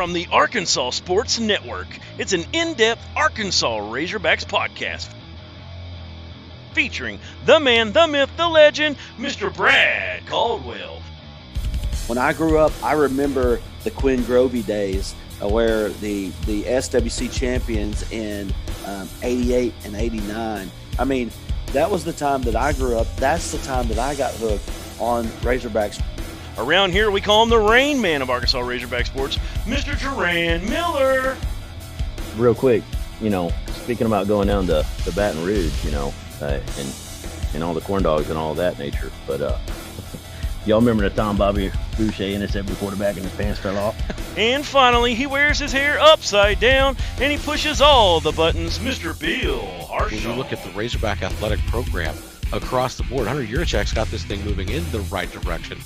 From the Arkansas Sports Network, it's an in-depth Arkansas Razorbacks podcast featuring the man, the myth, the legend, Mr. Brad Caldwell. When I grew up, I remember the Quinn Grovey days where the SWC champions in 88 and 89. I mean, that was the time that I grew up. That's the time that I got hooked on Razorbacks. Around here, we call him the Rain Man of Arkansas Razorback Sports, Mr. Duran Miller. Real quick, speaking about going down to Baton Rouge, and all the corn dogs and all that nature, but y'all remember the time Bobby Boucher intercepted the quarterback and his pants fell off? And finally, he wears his hair upside down and he pushes all the buttons, Mr. Bill Harshaw. When you look at the Razorback athletic program across the board, Hunter Yurichek's got this thing moving in the right direction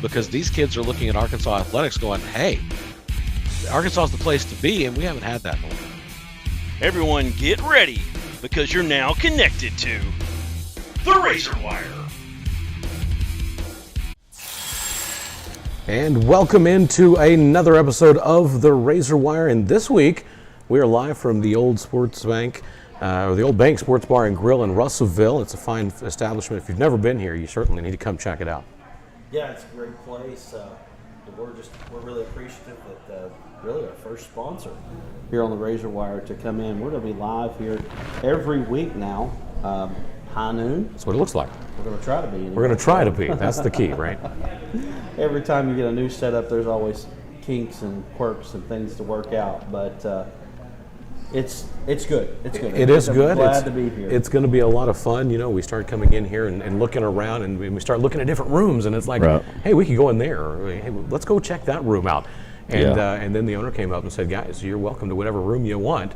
because these kids are looking at Arkansas athletics going, hey, Arkansas is the place to be, and we haven't had that in a while. Everyone get ready, because you're now connected to the Razorwire. And welcome into another episode of the Razorwire. And this week, we are live from the Old Sports Bank, the Old Bank Sports Bar and Grill in Russellville. It's a fine establishment. If you've never been here, you certainly need to come check it out. Yeah, it's a great place. We're really appreciative that really our first sponsor here on the Razorwire to come in. We're going to be live here every week now, high noon. That's what it looks like. We're going to try to be. Anyway. We're going to try to be. That's the key, right? Every time you get a new setup, there's always kinks and quirks and things to work out, but it's good. It's good. It is good. I'm glad to be here. It's going to be a lot of fun. We start coming in here and looking around, and we start looking at different rooms, and it's like, right. Hey, we could go in there. Or, hey, let's go check that room out. And then the owner came up and said, guys, you're welcome to whatever room you want,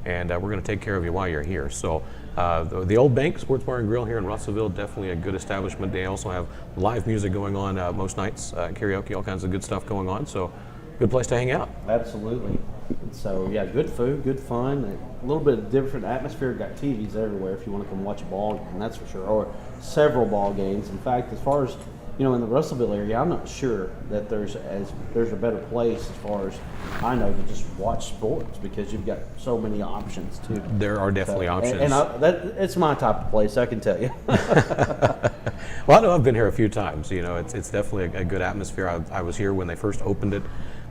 and we're going to take care of you while you're here. So the Old Bank Sports Bar and Grill here in Russellville, definitely a good establishment. They also have live music going on most nights, karaoke, all kinds of good stuff going on. So good place to hang out. Absolutely. So, yeah, good food, good fun, a little bit of different atmosphere. Got TVs everywhere if you want to come watch a ball game, that's for sure, or several ball games. In fact, as far as, in the Russellville area, I'm not sure that there's a better place as far as I know to just watch sports because you've got so many options, too. There are definitely options. And it's my type of place, I can tell you. Well, I know I've been here a few times. It's definitely a good atmosphere. I was here when they first opened it.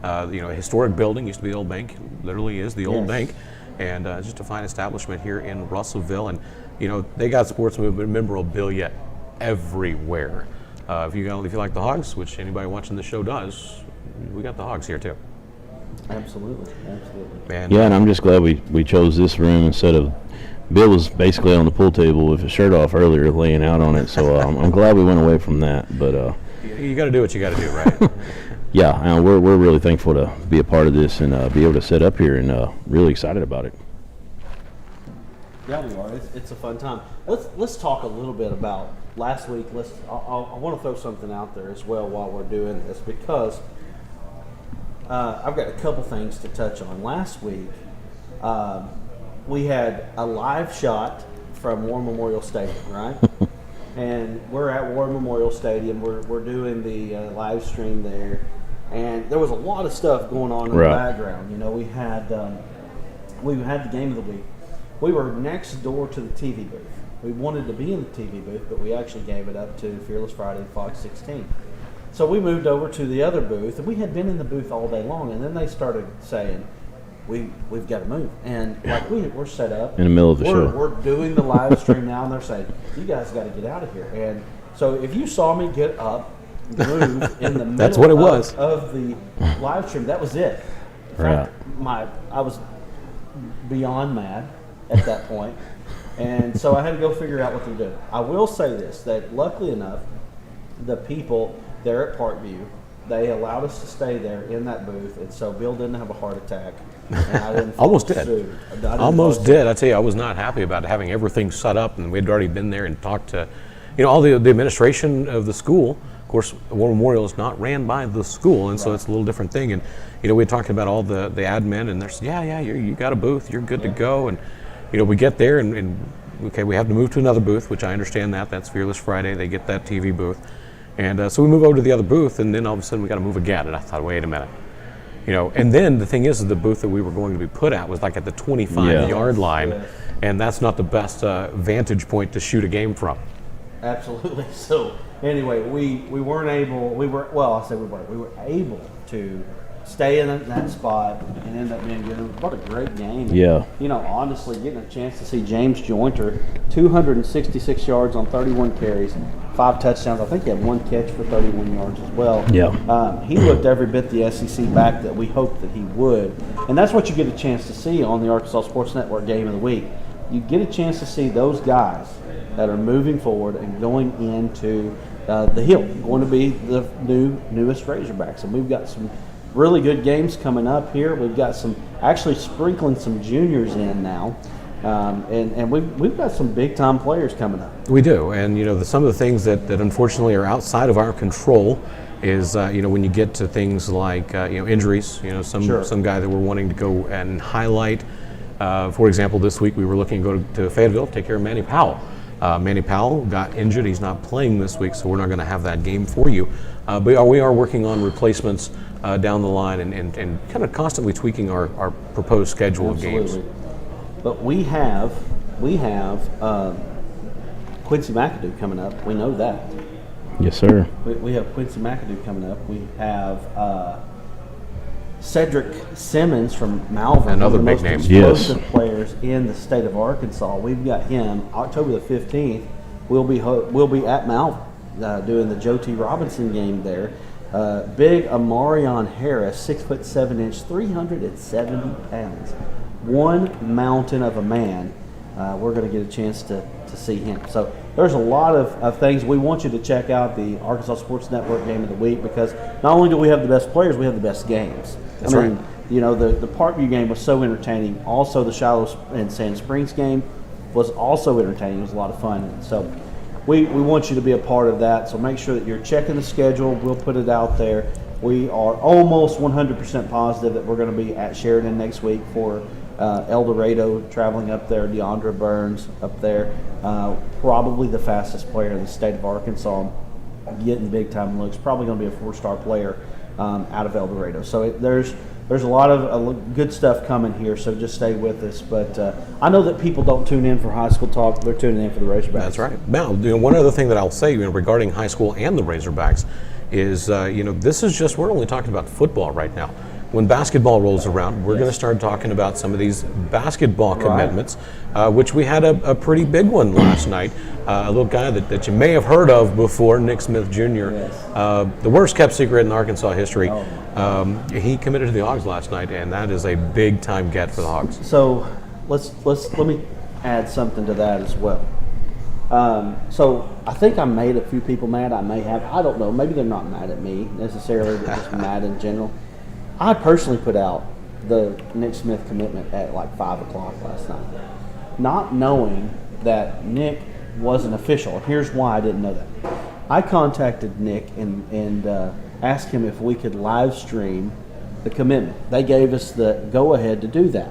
A historic building, used to be the Old Bank, literally is the Old Bank, and just a fine establishment here in Russellville. And they got sports memorabilia everywhere. If you like the Hogs, which anybody watching the show does, we got the Hogs here too. Absolutely. And, and I'm just glad we chose this room instead of. Bill was basically on the pool table with his shirt off earlier, laying out on it. So I'm glad we went away from that. But you got to do what you got to do, right? Yeah, we're really thankful to be a part of this and be able to set up here and really excited about it. Yeah, we are. It's a fun time. Let's talk a little bit about last week. I want to throw something out there as well while we're doing this because I've got a couple things to touch on. Last week, we had a live shot from War Memorial Stadium, right? And we're at War Memorial Stadium. We're doing the live stream there, and there was a lot of stuff going on in the background. We had the game of the week. We were next door to the TV booth. We wanted to be in the TV booth, but we actually gave it up to Fearless Friday, Fox 16. So we moved over to the other booth, and we had been in the booth all day long. And then they started saying, We've got to move, and we're set up in the middle of the show. We're doing the live stream now, and they're saying, "You guys got to get out of here." And so, if you saw me get up, move in the middle That's what it was. of the live stream, that was it. In fact, I was beyond mad at that point, and so I had to go figure out what to do. I will say this: that luckily enough, the people there at Parkview, they allowed us to stay there in that booth, and so Bill didn't have a heart attack. And I didn't Almost did. Almost did. I tell you, I was not happy about having everything set up, and we'd already been there and talked to, all the administration of the school. Of course, War Memorial is not ran by the school, and so it's a little different thing. And we talked about all the admin, and they're saying, you got a booth, you're good to go. And we get there, and okay, we have to move to another booth, which I understand that's Fearless Friday. They get that TV booth. And so we move over to the other booth, and then all of a sudden we got to move again. And I thought, wait a minute. And then the thing is the booth that we were going to be put at was like at the 25-yard line, Yes. and that's not the best vantage point to shoot a game from. Absolutely. So anyway, we weren't able. We were able to stay in that spot and end up being good. What a great game. Yeah. Honestly, getting a chance to see James Jointer, 266 yards on 31 carries, 5 touchdowns. I think he had 1 catch for 31 yards as well. Yeah. He looked every bit the SEC back that we hoped that he would. And that's what you get a chance to see on the Arkansas Sports Network Game of the Week. You get a chance to see those guys that are moving forward and going into the Hill, going to be the newest Razorbacks. And we've got some really good games coming up here. We've got actually sprinkling some juniors in now. And we've got some big-time players coming up. We do, and some of the things that unfortunately are outside of our control is when you get to things like injuries. Some guy that we're wanting to go and highlight. For example, this week we were looking to go to Fayetteville to take care of Manny Powell. Manny Powell got injured. He's not playing this week, so we're not going to have that game for you. But we are working on replacements down the line and kind of constantly tweaking our proposed schedule of games. But we have Quincy McAdoo coming up. We know that. Yes, sir. We have Quincy McAdoo coming up. We have Cedric Simmons from Malvern, another one of big the name. most explosive players in the state of Arkansas. We've got him October the 15th. We'll be at Malvern doing the Joe T. Robinson game there. Big Amarion Harris, 6'7", 370 pounds, one mountain of a man. We're going to get a chance to see him. So there's a lot of things. We want you to check out the Arkansas Sports Network Game of the Week because not only do we have the best players, we have the best games. That's right. The Parkview game was so entertaining. Also, the Shiloh and Sand Springs game was also entertaining. It was a lot of fun. So we want you to be a part of that. So make sure that you're checking the schedule. We'll put it out there. We are almost 100% positive that we're going to be at Sheridan next week for El Dorado traveling up there. Deandra Burns up there. Probably the fastest player in the state of Arkansas. Getting big-time looks. Probably going to be a 4-star player out of El Dorado. So there's a lot of good stuff coming here, so just stay with us. But I know that people don't tune in for high school talk. They're tuning in for the Razorbacks. That's right. Now, one other thing that I'll say regarding high school and the Razorbacks is, this is just, we're only talking about football right now. When basketball rolls around, we're going to start talking about some of these basketball commitments, which we had a pretty big one last night. A little guy that you may have heard of before, Nick Smith Jr., the worst kept secret in Arkansas history. He committed to the Hogs last night, and that is a big time get for the Hogs. So let me add something to that as well. So I think I made a few people mad. I don't know. Maybe they're not mad at me necessarily, they're just mad in general. I personally put out the Nick Smith commitment at like 5 o'clock last night, not knowing that Nick wasn't official. Here's why I didn't know that. I contacted Nick and asked him if we could live stream the commitment. They gave us the go-ahead to do that.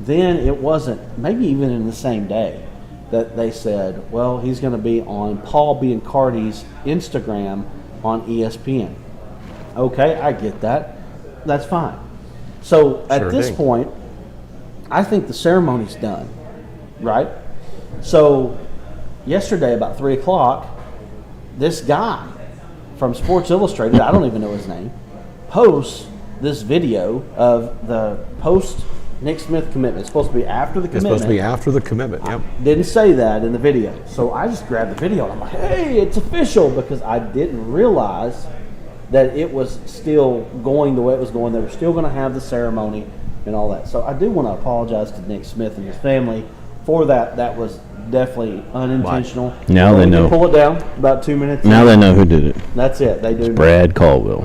Then it wasn't, maybe even in the same day, that they said, well, he's going to be on Paul Biancardi's Instagram on ESPN. Okay, I get that. That's fine. So at this point, I think the ceremony's done, right? So yesterday about 3 o'clock, this guy from Sports Illustrated, I don't even know his name, posts this video of the post Nick Smith commitment. It's supposed to be after the commitment. It's supposed to be after the commitment, yep. Didn't say that in the video. So I just grabbed the video and I'm like, hey, it's official, because I didn't realize that it was still going the way it was going. They were still going to have the ceremony and all that. So I do want to apologize to Nick Smith and his family for that. That was definitely unintentional. Now they know. Pull it down about 2 minutes. Now they know who did it. That's it. They do. Brad Caldwell.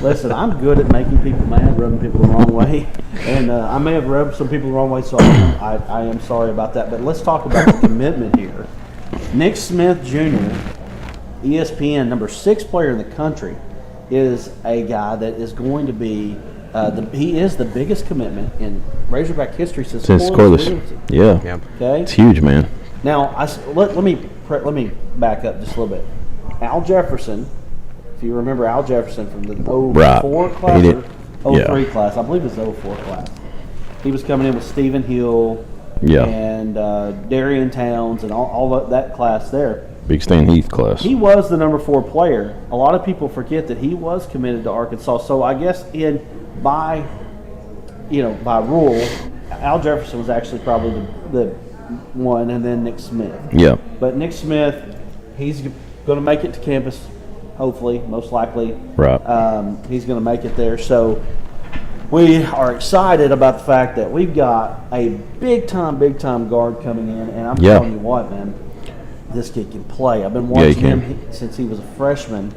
Listen, I'm good at making people mad, rubbing people the wrong way. And I may have rubbed some people the wrong way, so I am sorry about that. But let's talk about the commitment here. Nick Smith Jr., ESPN, number 6 player in the country, is a guy that is going to be he is the biggest commitment in Razorback history since Corliss. Yeah. Yep. Okay. It's huge, man. Now let me back up just a little bit. Al Jefferson, if you remember Al Jefferson from the 04 class, 03 class. I believe it was 04 class. He was coming in with Stephen Hill and Darian Towns and all that class there. Big Stan Heath class. He was the number 4 player. A lot of people forget that he was committed to Arkansas. So I guess by rule, Al Jefferson was actually probably the one, and then Nick Smith. Yeah. But Nick Smith, he's going to make it to campus, hopefully, most likely. Right. He's going to make it there. So we are excited about the fact that we've got a big time guard coming in, and I'm telling you what, man, this kid can play. I've been watching him since he was a freshman,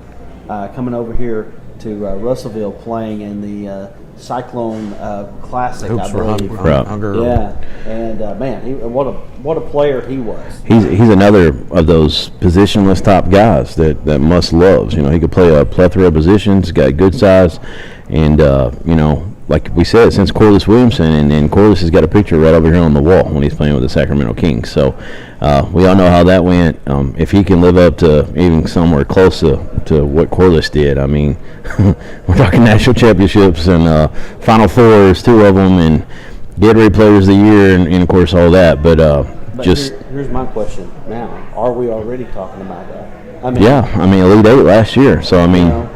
coming over here to Russellville, playing in the Cyclone Classic, Hoops I believe. for Hunger. Yeah, and man, what a player he was. He's another of those positionless top guys that Muss loves. You know, he could play a plethora of positions. Got good size, and like we said, since Corliss Williamson, and Corliss has got a picture right over here on the wall when he's playing with the Sacramento Kings. So we all know how that went. If he can live up to even somewhere close to what Corliss did, I mean, we're talking national championships and Final Fours, 2 of them, and Gatorade Players of the Year, and of course all that. But here's my question now: are we already talking about that? I mean, Elite 8 last year. So I mean.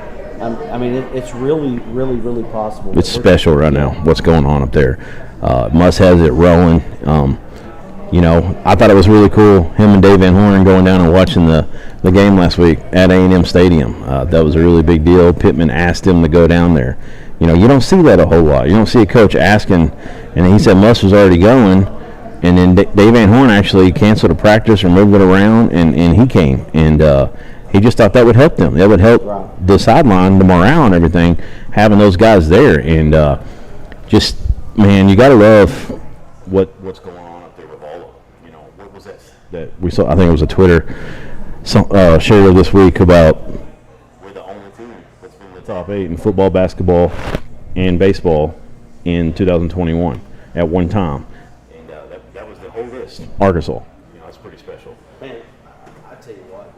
It's really possible. It's special right now, what's going on up there. Muss has it rolling. I thought it was really cool, him and Dave Van Horn going down and watching the game last week at A&M Stadium. That was a really big deal. Pittman asked him to go down there. You don't see that a whole lot. You don't see a coach asking, and he said Muss was already going, and then Dave Van Horn actually canceled a practice or moved it around, and he came. And he just thought that would help them. That would help the sideline, the morale and everything, having those guys there. And man, you got to love what's going on up there with all of them. What was that we saw? I think it was a Twitter share this week about we're the only team that's been in the top 8 in football, basketball, and baseball in 2021 at one time. And that was the whole list. Arkansas. That's pretty special. Man, I tell you what,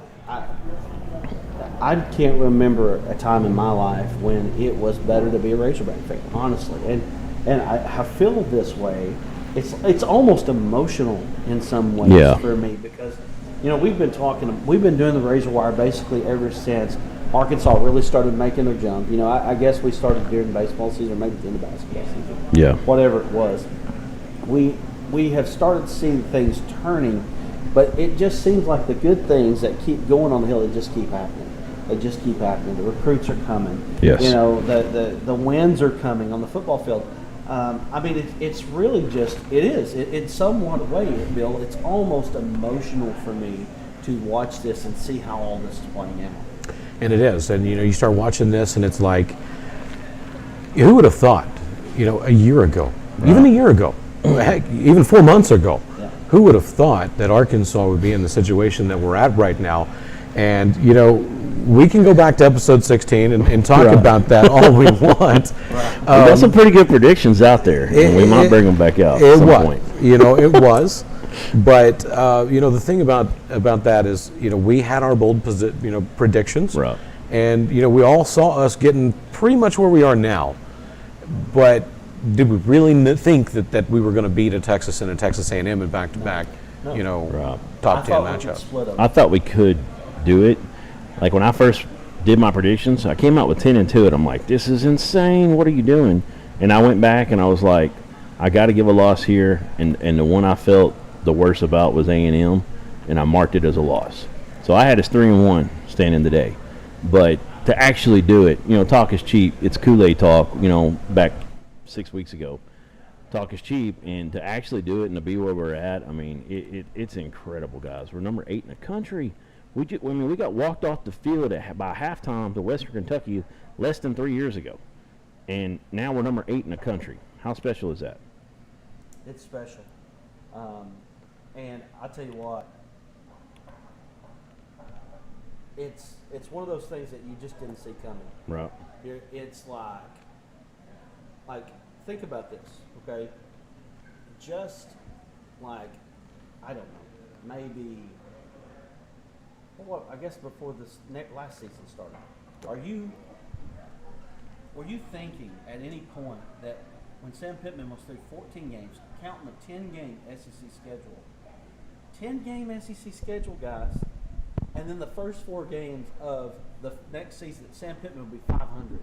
I can't remember a time in my life when it was better to be a Razorback fan, honestly. And I feel this way. It's almost emotional in some ways for me because, we've been doing the Razorwire basically ever since Arkansas really started making their jump. I guess we started during baseball season, or maybe in the basketball season. Yeah. Whatever it was. We have started seeing things turning, but it just seems like the good things that keep going on the hill, they just keep happening. They just keep happening. The recruits are coming. Yes. The wins are coming on the football field. It's really just, it is. In somewhat way, Bill, it's almost emotional for me to watch this and see how all this is playing out. And it is. And, you start watching this and it's like, who would have thought, a year ago, even a year ago, heck, even 4 months ago, who would have thought that Arkansas would be in the situation that we're at right now? And, we can go back to episode 16 and talk about that all we want. We got some pretty good predictions out there, and we might bring them back out at some point. It was. But, the thing about that is, we had our bold predictions. Right. And, we all saw us getting pretty much where we are now. But did we really think that we were going to beat a Texas and a Texas A&M in back-to-back, top 10 matchups? I thought we could do it. Like when I first did my predictions, I came out with 10-2, and I'm like, this is insane. What are you doing? And I went back and I was like, I got to give a loss here. And the one I felt the worst about was A&M, and I marked it as a loss. So I had us 3-1 standing today. But to actually do it, talk is cheap. It's Kool-Aid talk, back 6 weeks ago. Talk is cheap, and to actually do it and to be where we're at, it's incredible, guys. We're number 8 in the country. We got walked off the field by halftime to Western Kentucky less than 3 years ago, and now we're number 8 in the country. How special is that? It's special, and I tell you what, it's one of those things that you just didn't see coming. Right. It's like think about this, okay? Just like I don't know, maybe. Well, I guess before this last season started, are you were you thinking at any point that when Sam Pittman was through 14 games, counting the 10-game SEC schedule, 10-game SEC schedule, guys, and then the first 4 games of the next season, Sam Pittman would be 500.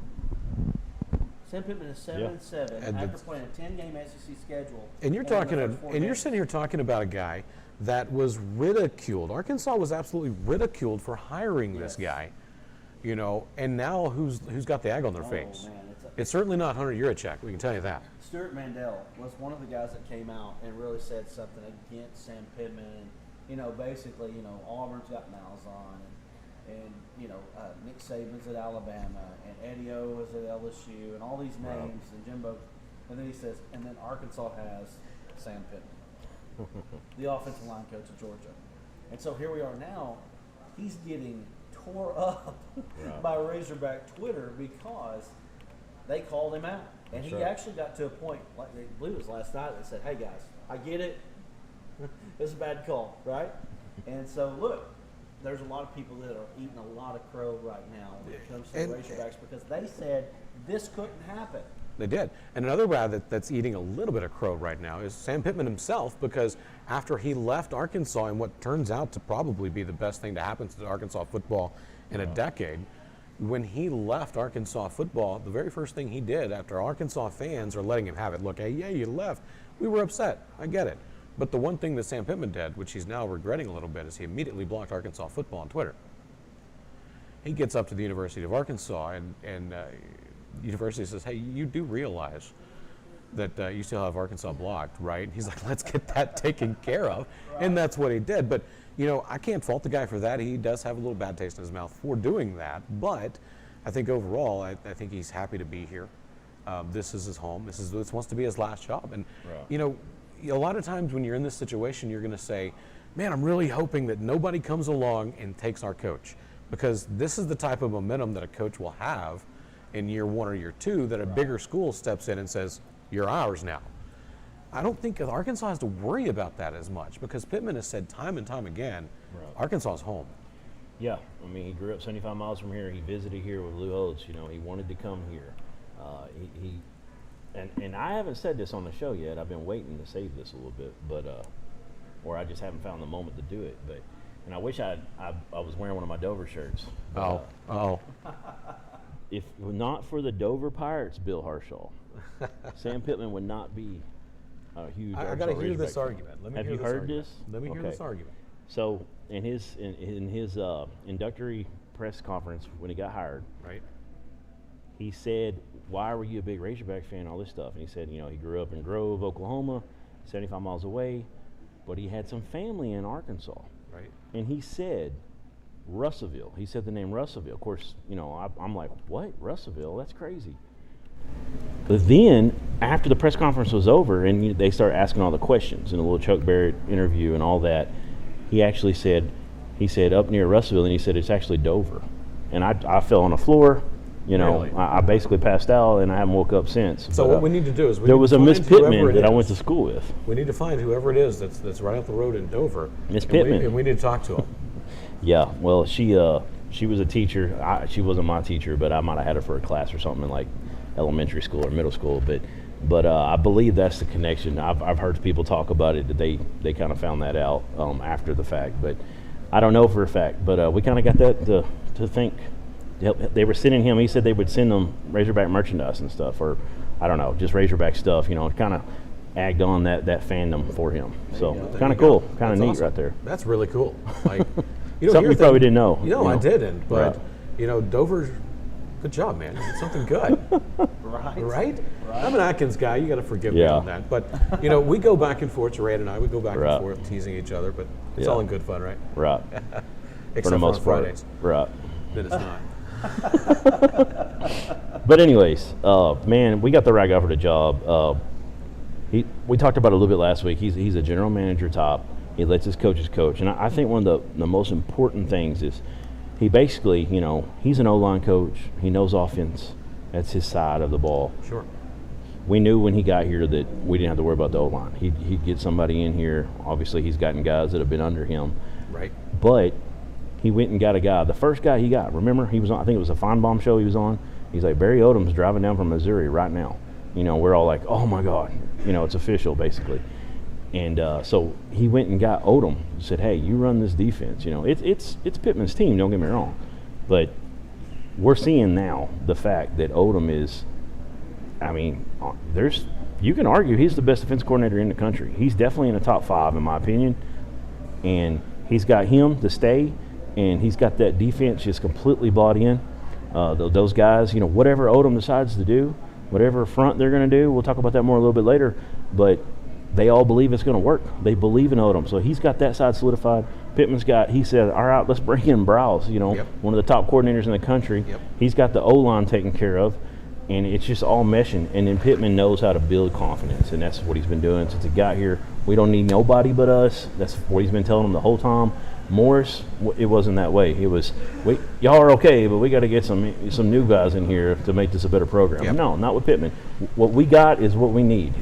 Sam Pittman is 7-7 after playing a 10-game SEC schedule. And you're you're sitting here talking about a guy that was ridiculed. Arkansas was absolutely ridiculed for hiring this guy, you know. And now who's got the egg on their face? Man, it's certainly not Hunter Yurachek. We can tell you that. Stuart Mandel was one of the guys that came out and really said something against Sam Pittman. And, you know, basically, you know, Auburn's got Malzahn, and you know, Nick Saban's at Alabama, and Eddie O was at LSU, and all these names, and Jimbo. And then he says, and then Arkansas has Sam Pittman, the offensive line coach of Georgia. And so here we are now. He's getting tore up by Razorback Twitter because they called him out. And he actually got to a point, like I believe it was last night, they said, hey guys, I get it. It's a bad call, right? And so, look, there's a lot of people that are eating a lot of crow right now when it comes to the Razorbacks because they said this couldn't happen. They did. And another guy that's eating a little bit of crow right now is Sam Pittman himself, because after he left Arkansas in what turns out to probably be the best thing to happen to Arkansas football in a decade, when he left Arkansas football, the very first thing he did after Arkansas fans are letting him have it, look, hey, yeah, you left. We were upset. I get it. But the one thing that Sam Pittman did, which he's now regretting a little bit, is he immediately blocked Arkansas football on Twitter. He gets up to the University of Arkansas, and University says, hey, you do realize that you still have Arkansas blocked, right? He's like, let's get that taken care of. And that's what he did. But, you know, I can't fault the guy for that. He does have a little bad taste in his mouth for doing that. But I think overall, I think he's happy to be here. This is his home. This wants to be his last job. And, you know, a lot of times when you're in this situation, you're going to say, man, I'm really hoping that nobody comes along and takes our coach, because this is the type of momentum that a coach will have in year 1 or year 2, that a bigger school steps in and says, you're ours now. I don't think Arkansas has to worry about that as much, because Pittman has said time and time again, Arkansas is home. Yeah, I mean, he grew up 75 miles from here. He visited here with Lou Holtz. You know, he wanted to come here. And I haven't said this on the show yet. I've been waiting to save this a little bit, but or I just haven't found the moment to do it. But and I wish I was wearing one of my Dover shirts. If not for the Dover Pirates, Bill Harshaw, Sam Pittman would not be a huge. I got to hear this argument. Have you heard this? Let me hear this argument. So in his introductory press conference when he got hired, right? He said, why were you a big Razorback fan, all this stuff? And he said, you know, he grew up in Grove, Oklahoma, 75 miles away, but he had some family in Arkansas. Right. And he said, Russellville. He said the name Russellville. Of course, you know, I'm like, what? Russellville? That's crazy. But then, after the press conference was over and they started asking all the questions in a little Chuck Barrett interview and all that, he actually said, up near Russellville, and he said, it's actually Dover. And I fell on the floor. You know, really? I basically passed out, and I haven't woke up since. So what we need to do is there was a Miss Pittman that I went to school with. We need to find whoever it is that's right up the road in Dover. Miss Pittman. And we need to talk to him. Yeah, well, she was a teacher. She wasn't my teacher, but I might have had her for a class or something in like elementary school or middle school. But I believe that's the connection. I've heard people talk about it, that they kind of found that out after the fact. But I don't know for a fact. But we kind of got that to think. They were sending him. He said they would send them Razorback merchandise and stuff, or I don't know, just Razorback stuff. You know, it kind of agged on that fandom for him. So kind of cool, kind of neat awesome. Right there. That's really cool. Like, something you probably didn't know. You know, I didn't, but you know, Dover. Good job, man. You did something good. Right? I'm an Atkins guy. You got to forgive me on that. But you know, we go back and forth. Ray and I, we go back and forth, teasing each other. But it's all in good fun, right? Right. Except for the most part. Fridays. Right. Then it's not. But anyways, man, we got the right guy for the job. We talked about it a little bit last week. He's a general manager top. He lets his coaches coach, and I think one of the most important things is he basically, you know, he's an O-line coach. He knows offense. That's his side of the ball. Sure. We knew when he got here that we didn't have to worry about the O-line. He'd get somebody in here. Obviously, he's gotten guys that have been under him. Right. But he went and got a guy. The first guy he got, remember, he was on, I think it was a Feinbaum show he was on, He's like, Barry Odom's driving down from Missouri right now. You know, we're all like, oh my God, you know, it's official basically. And so he went and got Odom. Said, hey, you run this defense. You know, it's Pittman's team. Don't get me wrong, but we're seeing now the fact that Odom is. I mean, you can argue he's the best defense coordinator in the country. He's definitely in the top 5 in my opinion, and he's got him to stay, and he's got that defense just completely bought in. Those guys, you know, whatever Odom decides to do, whatever front they're going to do, we'll talk about that more a little bit later, but they all believe it's going to work. They believe in Odom. So he's got that side solidified. Pittman's he said, all right, let's bring in Browse, you know, one of the top coordinators in the country. He's got the O-line taken care of, and it's just all meshing. And then Pittman knows how to build confidence, and that's what he's been doing since he got here. We don't need nobody but us. That's what he's been telling them the whole time. Morris, it wasn't that way. It was, y'all are okay, but we got to get some new guys in here to make this a better program. No, not with Pittman. What we got is what we need.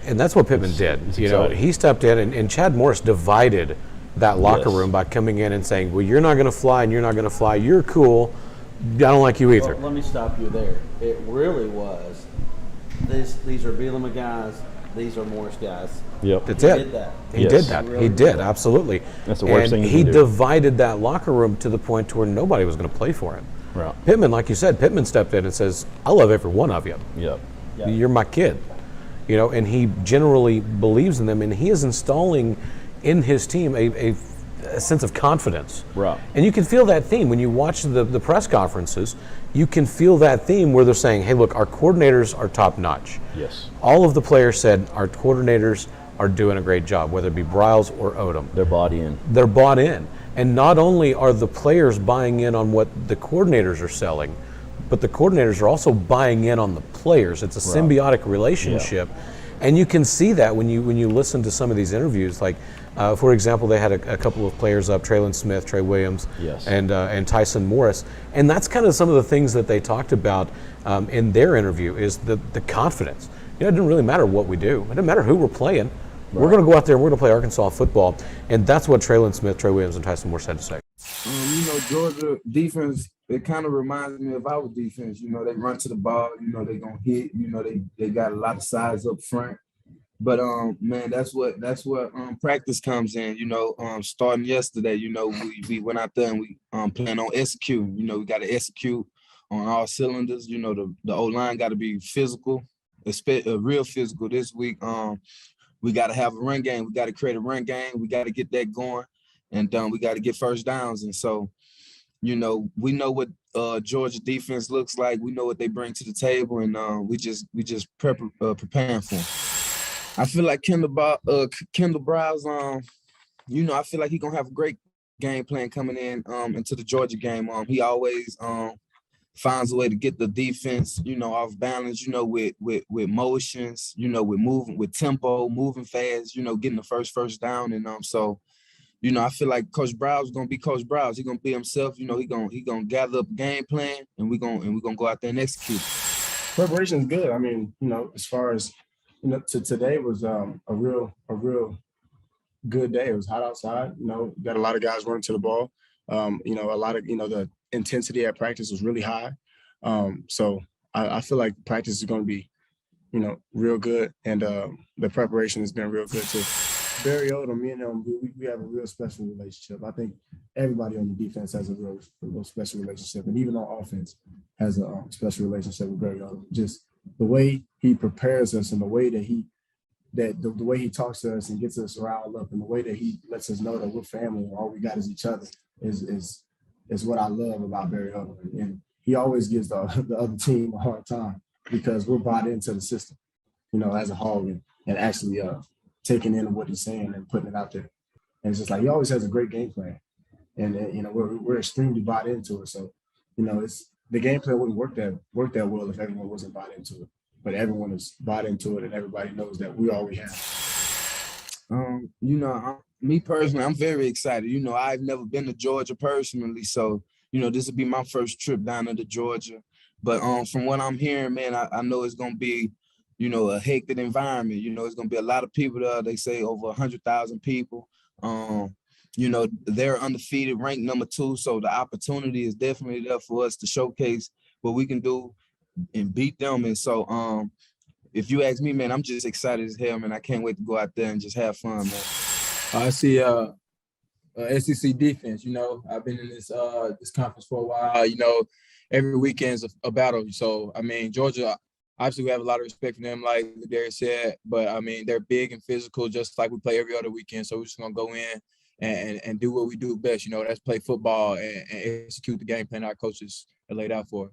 And that's what Pittman did. You know, he stepped in, and Chad Morris divided that locker room by coming in and saying, well, you're not going to fly and you're not going to fly. You're cool. I don't like you either. Well, let me stop you there. It really was, these are Bielema guys, these are Morris guys. Yep. That's He it. did that. He did that. Really He did, absolutely. That's the worst thing you he can do. divided that locker room to the point to where nobody was going to play for him. Right. Pittman, like you said, Pittman stepped in and says, I love every one of you. Yep. You're my kid. You know, and he generally believes in them, and he is installing in his team a sense of confidence. Right. And you can feel that theme when you watch the press conferences. You can feel that theme where they're saying, hey, look, our coordinators are top notch. Yes. All of the players said our coordinators are doing a great job, whether it be Briles or Odom. They're bought in. They're bought in. And not only are the players buying in on what the coordinators are selling, but the coordinators are also buying in on the players. It's a symbiotic relationship. Yeah. And you can see that when you listen to some of these interviews. Like, for example, they had a couple of players up, Traylon Smith, Trey Williams, and Tyson Morris. And that's kind of some of the things that they talked about in their interview is the confidence. You know, it didn't really matter what we do. It didn't matter who we're playing. Right. We're going to go out there and we're going to play Arkansas football. And that's what Traylon Smith, Trey Williams, and Tyson Morris had to say. You know, Georgia defense, it kind of reminds me of our defense. You know, they run to the ball. You know, they're going to hit. You know, they got a lot of size up front. But, man, that's what practice comes in. You know, starting yesterday, you know, we went out there and we plan on executing. You know, we got to execute on all cylinders. You know, the O-line got to be physical, real physical this week. We got to have a run game. We got to create a run game. We got to get that going. And we got to get first downs. And so, you know, we know what Georgia defense looks like. We know what they bring to the table, and we just preparing for them. I feel like Kendall Briles, you know, I feel like he's going to have a great game plan coming in into the Georgia game. He always finds a way to get the defense, you know, off balance, you know, with motions, you know, with moving, with tempo, moving fast, you know, getting the first down. And so, you know, I feel like Coach Briles is gonna be Coach Briles. He's gonna be himself. You know, he gonna gather up a game plan, and we're gonna go out there and execute. Preparation is good. I mean, you know, as far as you know, today was a real good day. It was hot outside. You know, got a lot of guys running to the ball. You know, a lot of the intensity at practice was really high. So I feel like practice is going to be, you know, real good, and the preparation has been real good too. Barry Odom, me and him, we have a real special relationship. I think everybody on the defense has a real special relationship, and even on offense has a special relationship with Barry Odom. Just the way he prepares us, and the way that the way he talks to us and gets us riled up, and the way that he lets us know that we're family and all we got is each other is what I love about Barry Odom. And he always gives the other team a hard time because we're bought into the system, you know, as a whole, and actually taking in what he's saying and putting it out there. And it's just like he always has a great game plan, and you know we're extremely bought into it. So you know the game plan wouldn't work that well if everyone wasn't bought into it. But everyone is bought into it, and everybody knows that we all we have. You know, me personally, I'm very excited. You know, I've never been to Georgia personally, so you know this will be my first trip down into Georgia. But from what I'm hearing, man, I know it's gonna be, you know, a hectic environment. You know, it's going to be a lot of people there. They say over 100,000 people. You know, they're undefeated, ranked number 2. So the opportunity is definitely there for us to showcase what we can do and beat them. And so if you ask me, man, I'm just excited as hell, man. I can't wait to go out there and just have fun, man. I see SEC defense. You know, I've been in this conference for a while. You know, every weekend's a battle. So, I mean, Georgia, obviously we have a lot of respect for them, like Darius said. But, I mean, they're big and physical, just like we play every other weekend. So we're just going to go in and do what we do best. You know, that's play football and execute the game plan our coaches are laid out for.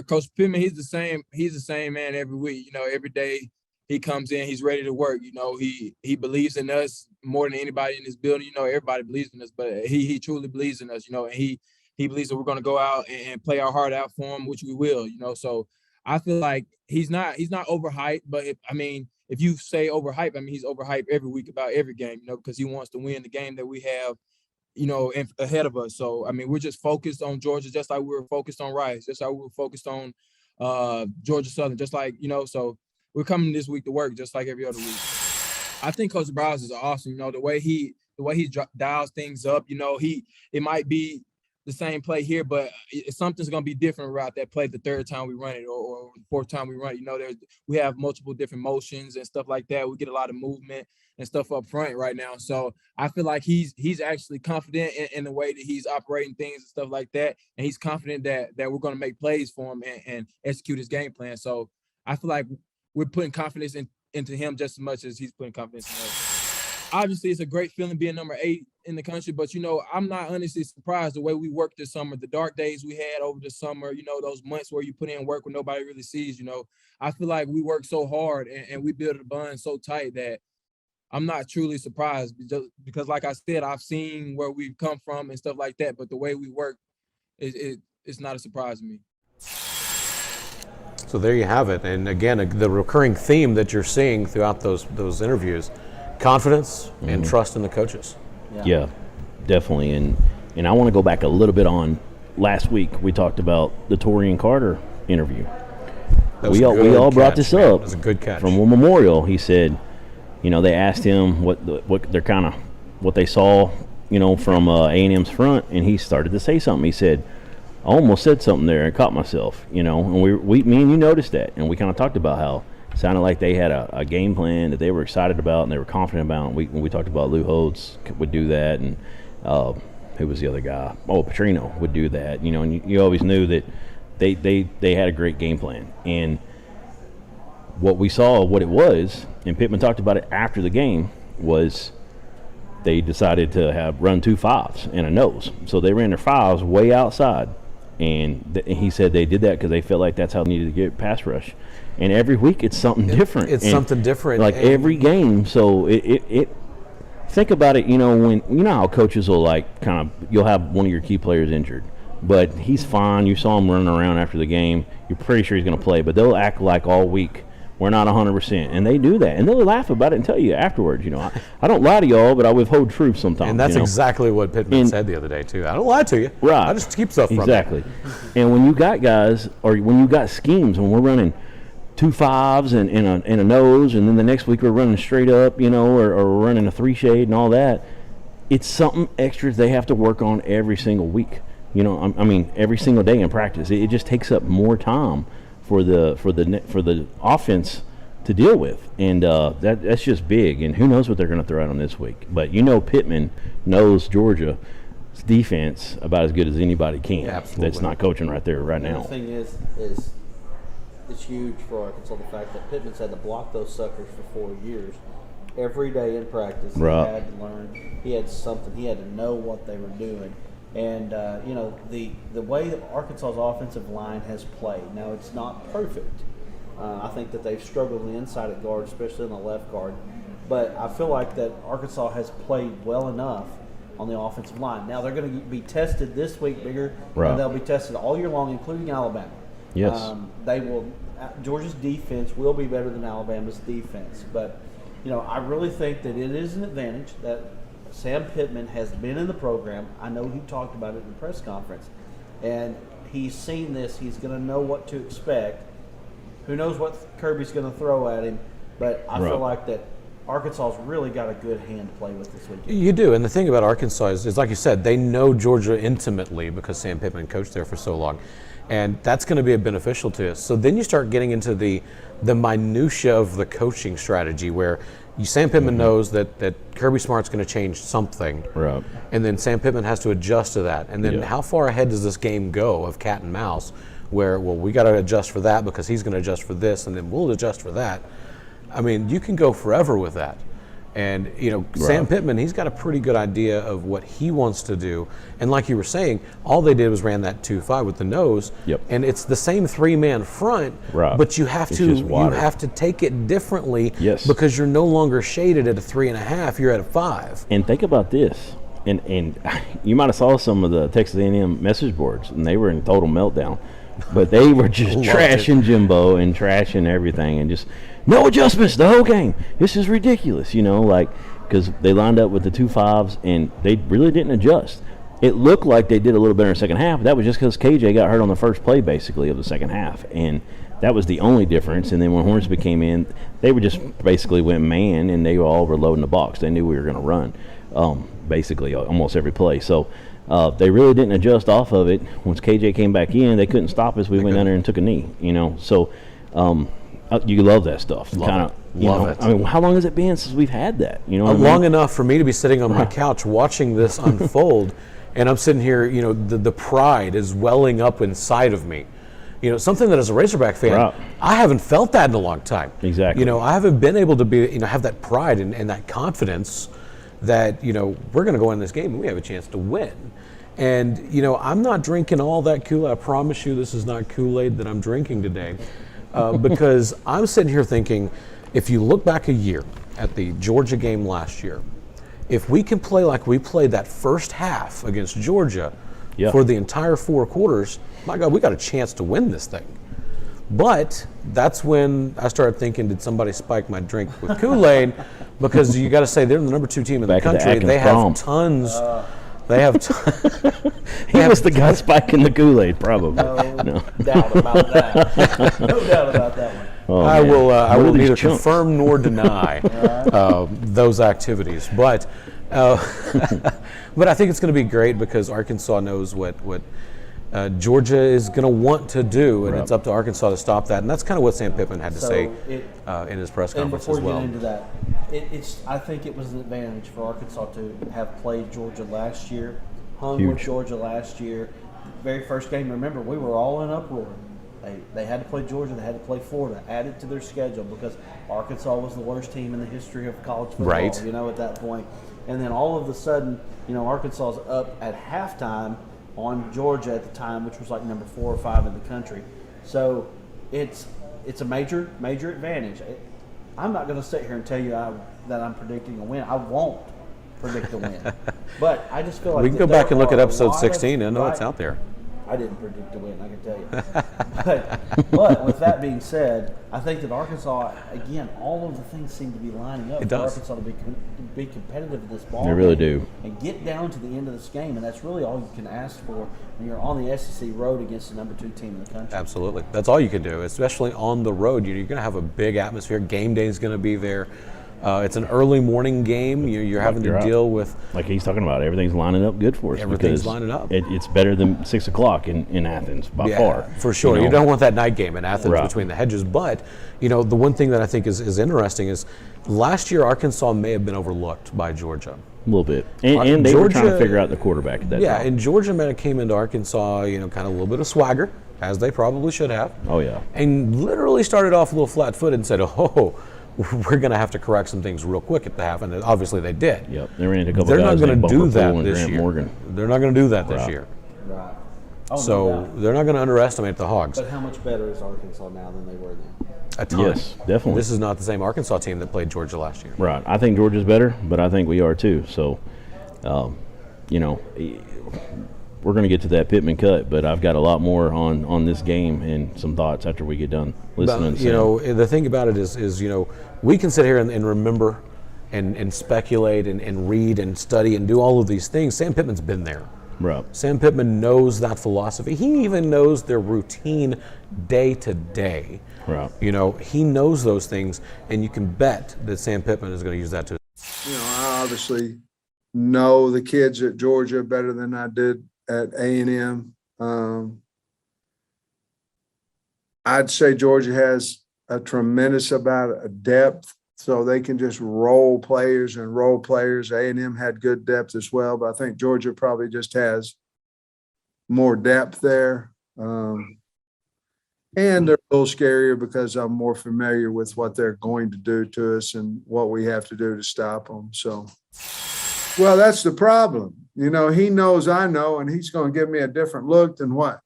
Coach Pittman, he's the same man every week. You know, every day he comes in, he's ready to work. You know, he believes in us more than anybody in this building. You know, everybody believes in us, but he truly believes in us. You know, and he believes that we're going to go out and play our heart out for him, which we will. You know, so I feel like he's not overhyped, but if you say overhyped, I mean he's overhyped every week about every game. You know, because he wants to win the game that we have, you know, ahead of us. So, I mean, we're just focused on Georgia, just like we were focused on Rice, just like we were focused on Georgia Southern, just like, you know, so we're coming this week to work just like every other week. I think Coach Browse is awesome. You know, the way he dials things up, you know, it might be the same play here, but something's going to be different about that play the third time we run it or the fourth time we run it. You know, we have multiple different motions and stuff like that. We get a lot of movement and stuff up front right now. So I feel like he's actually confident in the way that he's operating things and stuff like that. And he's confident that we're going to make plays for him and execute his game plan. So I feel like we're putting confidence into him just as much as he's putting confidence in us. Obviously, it's a great feeling being number 8 in the country, but, you know, I'm not honestly surprised the way we worked this summer, the dark days we had over the summer, you know, those months where you put in work when nobody really sees, you know. I feel like we work so hard and we build a bond so tight that I'm not truly surprised because like I said, I've seen where we've come from and stuff like that, but the way we work, it's not a surprise to me. So there you have it. And again, the recurring theme that you're seeing throughout those interviews, confidence and trust in the coaches. Yeah, definitely. And I want to go back a little bit on last week. We talked about the Torian Carter interview. We all brought this up. It was a good catch. From Memorial. He said, you know, they asked him what they saw, you know, from A&M's front, and he started to say something. He said, I almost said something there and caught myself, you know, and me and you noticed that, and we kind of talked about how it sounded like they had a game plan that they were excited about and they were confident about. And when we talked about Lou Holtz would do that, and who was the other guy? Oh, Petrino would do that, you know, and you always knew that they had a great game plan. And what we saw, what it was, and Pittman talked about it after the game, was they decided to run 2 5s and a nose. So they ran their 5s way outside. And he said they did that because they felt like that's how they needed to get pass rush. And every week it's something different. It's something different. Like every game. So it think about it, you know, when you know how coaches will like kind of, you'll have one of your key players injured, but he's fine. You saw him running around after the game. You're pretty sure he's going to play, but they'll act like all week we're not 100%, and they do that, and they'll laugh about it and tell you afterwards. You know, I don't lie to y'all, but I withhold truth sometimes. And that's exactly what Pittman said the other day too. I don't lie to you. Right. I just keep stuff from you. Exactly. And when you got guys, or when you got schemes, when we're running 2 5s and a nose, and then the next week we're running straight up, you know, or we're running a 3 shade and all that, it's something extra they have to work on every single week. You know, I mean, every single day in practice, it just takes up more time for the offense to deal with, and that's just big. And who knows what they're going to throw out on this week? But you know, Pittman knows Georgia's defense about as good as anybody can. Yeah, absolutely. That's not coaching right there right now. The thing is it's huge for Arkansas, the fact that Pittman's had to block those suckers for 4 years. Every day in practice, right. He had to learn. He had something. He had to know what they were doing. And, you know, the way that Arkansas's offensive line has played, now it's not perfect. I think that they've struggled on the inside at guard, especially on the left guard. But I feel like that Arkansas has played well enough on the offensive line. Now they're going to be tested this week bigger, right. And they'll be tested all year long, including Alabama. Yes. Georgia's defense will be better than Alabama's defense. But, you know, I really think that it is an advantage that Sam Pittman has been in the program. I know he talked about it in the press conference. And he's seen this. He's going to know what to expect. Who knows what Kirby's going to throw at him. But I feel like that Arkansas's really got a good hand to play with this weekend. You do. And the thing about Arkansas is like you said, they know Georgia intimately because Sam Pittman coached there for so long. And that's going to be beneficial to us. So then you start getting into the minutia of the coaching strategy, where Sam Pittman knows that Kirby Smart's going to change something, Right. and then Sam Pittman has to adjust to that. And then how far ahead does this game go of cat and mouse, where, well, we got to adjust for that because he's going to adjust for this, and then we'll adjust for that. I mean, you can go forever with that. And, Sam Pittman, he's got a pretty good idea of what he wants to do. And like you were saying, all they did was ran that 2-5 with the nose. Yep. And it's the same 3-man front, Right. but you have to take it differently because you're no longer shaded at a 3.5, you're at a 5. And think about this. And you might have saw some of the Texas A&M message boards, and they were in total meltdown. But they were just trashing Jimbo and trashing everything, and just no adjustments the whole game. This is ridiculous, because they lined up with the 2-5s and they really didn't adjust. It looked like they did a little better in the second half. But that was just because KJ got hurt on the first play, basically, of the second half, and that was the only difference. And then when Hornsby came in, they were just basically went man, and they all were loading the box. They knew we were going to run, basically almost every play. So. They really didn't adjust off of it. Once KJ came back in, they couldn't stop us. We went down there and took a knee, So you love that stuff. Love it. I mean, how long has it been since we've had that? Long enough for me to be sitting on my couch watching this unfold, and I'm sitting here, the pride is welling up inside of me. Something that as a Razorback fan, I haven't felt that in a long time. Exactly. I haven't been able to be, have that pride and that confidence that, we're going to go in this game and we have a chance to win. And, I'm not drinking all that Kool-Aid. I promise you this is not Kool-Aid that I'm drinking today, because I'm sitting here thinking, if you look back a year at the Georgia game last year, if we can play like we played that first half against Georgia for the entire 4 quarters, my God, we got a chance to win this thing. But that's when I started thinking, did somebody spike my drink with Kool-Aid? Because you got to say, they're the number 2 team in the country. They have tons. They have. He was the guy spiking the Kool-Aid, probably. No doubt about that. No doubt about that one. Oh, I will neither chunks? confirm nor deny those activities, but I think it's going to be great because Arkansas knows what Georgia is going to want to do, and it's up to Arkansas to stop that. And that's kind of what Sam Pittman had to say in his press conference as well. And before we get into that, I think it was an advantage for Arkansas to have played Georgia last year, hung with Georgia last year. The very first game, remember, we were all in uproar. They had to play Georgia, they had to play Florida, added to their schedule because Arkansas was the worst team in the history of college football, at that point. And then all of a sudden, Arkansas's up at halftime on Georgia at the time, which was like number 4 or 5 in the country. So it's a major advantage. I'm not going to sit here and tell you that I'm predicting a win. I won't predict a win. But I just feel like we can go back and look at episode 16 and know it's out there. I didn't predict a win, I can tell you. But with that being said, I think that Arkansas, again, all of the things seem to be lining up for Arkansas to be competitive in this ball game. They really do. do. And get down to the end of this game, and that's really all you can ask for when you're on the SEC road against the number 2 team in the country. Absolutely. That's all you can do, especially on the road. You're going to have a big atmosphere. Game day is going to be there. It's an early morning game. You're having to deal with, like he's talking about, everything's lining up good for us. Everything's lining up. It's better than 6 o'clock in Athens by far. For sure. You don't want that night game in Athens between the hedges. But the one thing that I think is interesting is last year Arkansas may have been overlooked by Georgia. A little bit, and they were trying to figure out the quarterback at that time. Yeah, and Georgia may have came into Arkansas, kind of a little bit of swagger, as they probably should have. Oh yeah. And literally started off a little flat-footed and said, "Oh, we're going to have to correct some things real quick at the half," and obviously they did. Yep, they ran into a couple They're guys not going to do that Poole this year. Morgan. They're not going to do that this year. Right. Oh, so they're not going to underestimate the Hogs. But how much better is Arkansas now than they were then? A ton. Yes, definitely. This is not the same Arkansas team that played Georgia last year. Right. I think Georgia's better, but I think we are too. So, we're going to get to that Pittman cut, but I've got a lot more on this game and some thoughts after we get done listening. But, the thing about it is we can sit here and remember and speculate and read and study and do all of these things. Sam Pittman's been there. Right. Sam Pittman knows that philosophy. He even knows their routine day to day. Right. He knows those things, and you can bet that Sam Pittman is going to use that too. I obviously know the kids at Georgia better than I did at A&M. I'd say Georgia has a tremendous amount of depth, so they can just roll players and roll players. A&M had good depth as well, but I think Georgia probably just has more depth there. And they're a little scarier because I'm more familiar with what they're going to do to us and what we have to do to stop them. So, well, that's the problem. You know, he knows I know, and he's going to give me a different look than what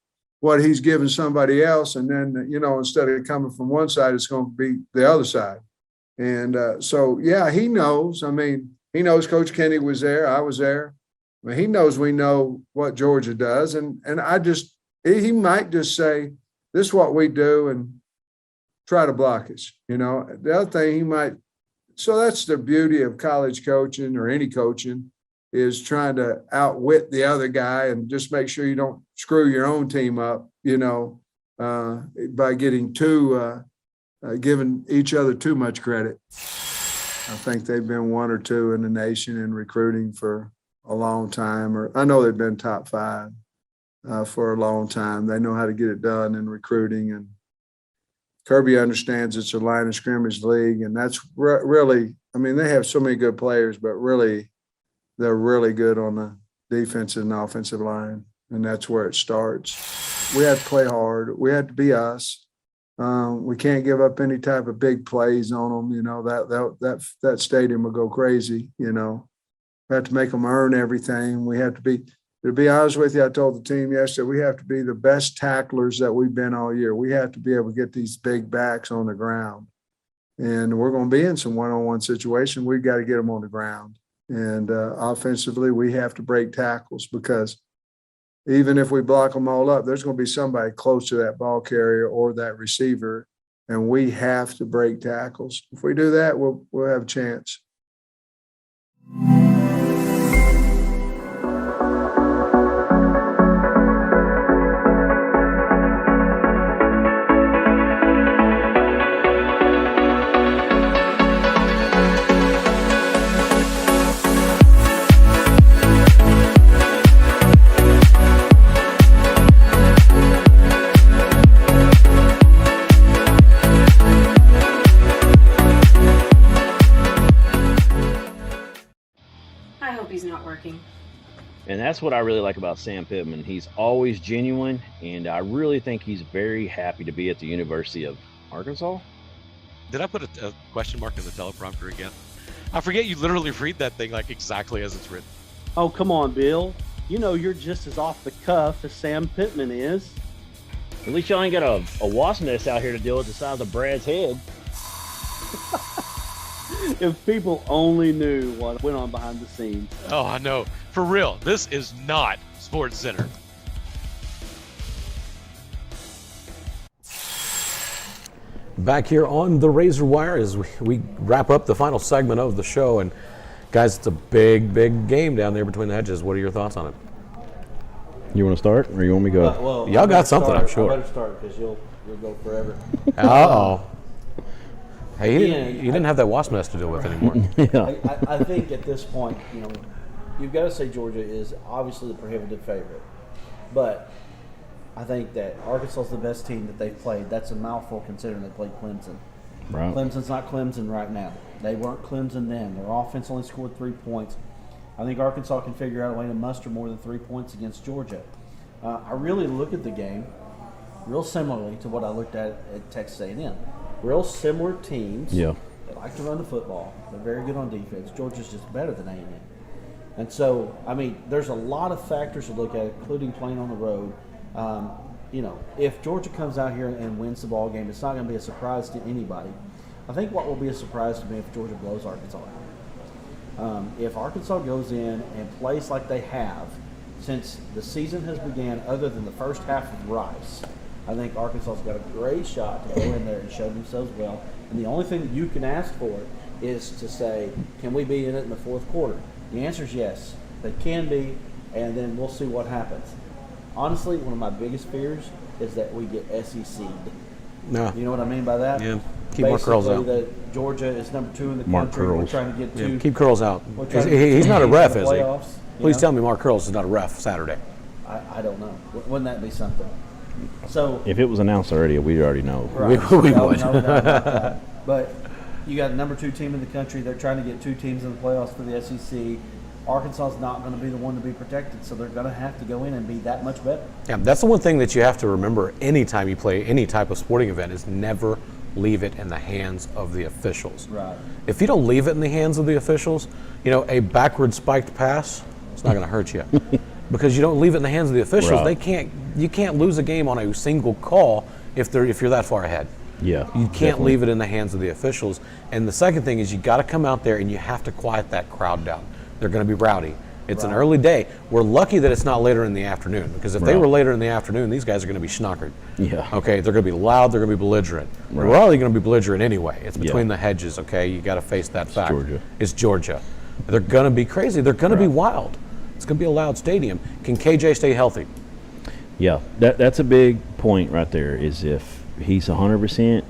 he's giving somebody else. And then, you know, instead of coming from one side, it's going to be the other side. And so, yeah, he knows. I mean, he knows Coach Kenny was there. I was there. I mean, he knows we know what Georgia does. And he might just say, this is what we do, and try to block us. You know, the other thing he might, so that's the beauty of college coaching or any coaching, is trying to outwit the other guy and just make sure you don't screw your own team up, you know, by getting giving each other too much credit. I think they've been 1 or 2 in the nation in recruiting for a long time, or I know they've been top 5. For a long time. They know how to get it done in recruiting, and Kirby understands it's a line of scrimmage league, and that's really, I mean, they have so many good players, but really they're really good on the defensive and offensive line, and that's where it starts. We have to play hard. We have to be us. We can't give up any type of big plays on them. You know, that stadium will go crazy. You know, we have to make them earn everything. We have to be. To be honest with you, I told the team yesterday, we have to be the best tacklers that we've been all year. We have to be able to get these big backs on the ground. And we're going to be in some one-on-one situation. We've got to get them on the ground. And offensively, we have to break tackles, because even if we block them all up, there's going to be somebody close to that ball carrier or that receiver, and we have to break tackles. If we do that, we'll have a chance. And that's what I really like about Sam Pittman. He's always genuine, and I really think he's very happy to be at the University of Arkansas. Did I put a question mark in the teleprompter again? I forget you literally read that thing like exactly as it's written. Oh, come on, Bill. You know you're just as off the cuff as Sam Pittman is. At least y'all ain't got a wasp nest out here to deal with the size of Brad's head. If people only knew what went on behind the scenes. Oh, I know. For real, this is not Sports Center. Back here on the Razorwire as we wrap up the final segment of the show. And guys, it's a big, big game down there between the hedges. What are your thoughts on it? You want to start, or you want me to go? Well, y'all got something, I'm sure. I better start, because you'll go forever. Uh-oh. Hey, you didn't have that wasp nest to deal with anymore. Yeah. I think at this point, you know, you've got to say Georgia is obviously the prohibitive favorite. But I think that Arkansas is the best team that they've played. That's a mouthful considering they played Clemson. Right. Clemson's not Clemson right now. They weren't Clemson then. Their offense only scored 3 points. I think Arkansas can figure out a way to muster more than 3 points against Georgia. I really look at the game real similarly to what I looked at Texas A&M. Real similar teams. Yeah. They like to run the football. They're very good on defense. Georgia's just better than A&M. And so, I mean, there's a lot of factors to look at, including playing on the road. You know, if Georgia comes out here and wins the ball game, it's not going to be a surprise to anybody. I think what will be a surprise to me if Georgia blows Arkansas out. If Arkansas goes in and plays like they have since the season has began, other than the first half of Rice, I think Arkansas's got a great shot to go in there and show themselves well. And the only thing that you can ask for is to say, can we be in it in the fourth quarter? The answer is yes. They can be, and then we'll see what happens. Honestly, one of my biggest fears is that we get SEC'd. No. You know what I mean by that? Yeah. Keep Mark Curls out. That Georgia is number 2 in the Mark country. Curls. We're trying to get to. Yeah, keep Curls out. He's not a ref, is he? Playoffs, Please tell me Mark Curls is not a ref Saturday. I don't know. Wouldn't that be something? So If it was announced already, we'd already know. right, We no would. doubt about that. But you got the number 2 team in the country. They're trying to get 2 teams in the playoffs for the SEC. Arkansas is not going to be the one to be protected, so they're going to have to go in and be that much better. Yeah, that's the one thing that you have to remember anytime you play any type of sporting event is never leave it in the hands of the officials. Right. If you don't leave it in the hands of the officials, a backward spiked pass, it's not going to hurt you. Because you don't leave it in the hands of the officials, Right. you can't lose a game on a single call if you're that far ahead. Yeah. You can't definitely. leave it in the hands of the officials. And the second thing is you got to come out there and you have to quiet that crowd down. They're going to be rowdy. It's an early day. We're lucky that it's not later in the afternoon, because if they Right. were later in the afternoon, these guys are going to be schnockered. Yeah. Okay, they're going to be loud. They're going to be belligerent. Right. We're already going to be belligerent anyway. It's between Yeah. the hedges. Okay, you got to face that fact. Georgia. It's Georgia. They're going to be crazy. They're going to be wild. It's going to be a loud stadium. Can KJ stay healthy? Yeah, that's a big point right there. Is if he's 100%,